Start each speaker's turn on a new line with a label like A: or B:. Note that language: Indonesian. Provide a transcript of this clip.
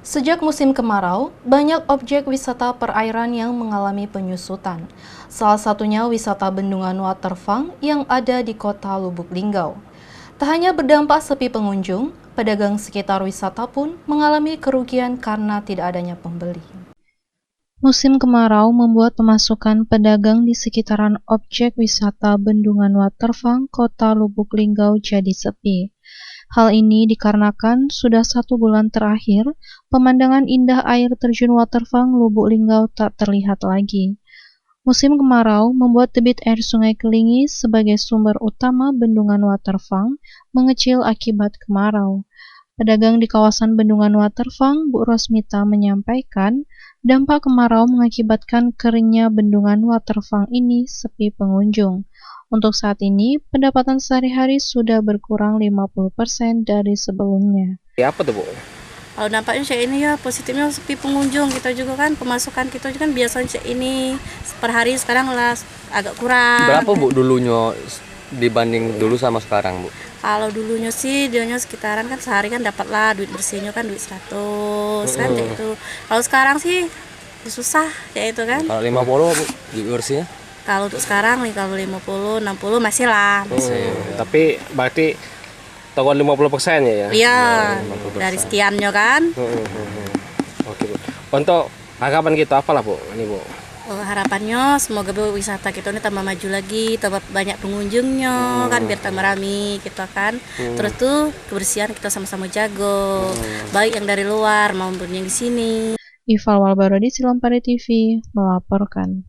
A: Sejak musim kemarau, banyak objek wisata perairan yang mengalami penyusutan. Salah satunya wisata Bendungan Waterfang yang ada di kota Lubuk Linggau. Tak hanya berdampak sepi pengunjung, pedagang sekitar wisata pun mengalami kerugian karena tidak adanya pembeli. Musim kemarau membuat pemasukan pedagang di sekitaran objek wisata Bendungan Waterfang, kota Lubuk Linggau jadi sepi. Hal ini dikarenakan sudah 1 bulan terakhir, pemandangan indah air terjun Waterfang Lubuk Linggau tak terlihat lagi. Musim kemarau membuat debit air Sungai Kelingi sebagai sumber utama Bendungan Waterfang mengecil akibat kemarau. Pedagang di kawasan Bendungan Waterfang, Bu Rosmita menyampaikan, dampak kemarau mengakibatkan keringnya Bendungan Waterfang ini sepi pengunjung. Untuk saat ini, pendapatan sehari-hari sudah berkurang 50% dari sebelumnya.
B: Apa tuh, Bu?
C: Kalau dampaknya kayak ini ya positifnya sepi pengunjung, kita juga kan pemasukan kita kan biasanya kayak ini per hari, sekarang lah agak kurang.
B: Berapa, Bu, dulunya dibanding dulu sama sekarang, Bu?
C: Kalau dulunya sih dianya sekitaran kan sehari kan dapat lah duit bersihnya kan duit 100 kan kayak itu. Kalau sekarang sih susah kayak itu kan.
B: Kalau 50, Bu, duit bersihnya?
C: Kalau untuk sekarang nih kalau 50 60 masih lah.
D: Tapi berarti tanggal 50% ya?
C: Iya, dari sekiannya kan.
D: Oke, Bu. Untuk harapan kita apalah, Bu? Ini, Bu.
C: Harapannya semoga wisata kita ini tambah maju lagi, tambah banyak pengunjungnya kan, biar tambah rame kita kan. Terus tuh kebersihan kita sama-sama jago, baik yang dari luar maupun yang di sini.
A: Ival Walbarodi, Silompari TV, melaporkan.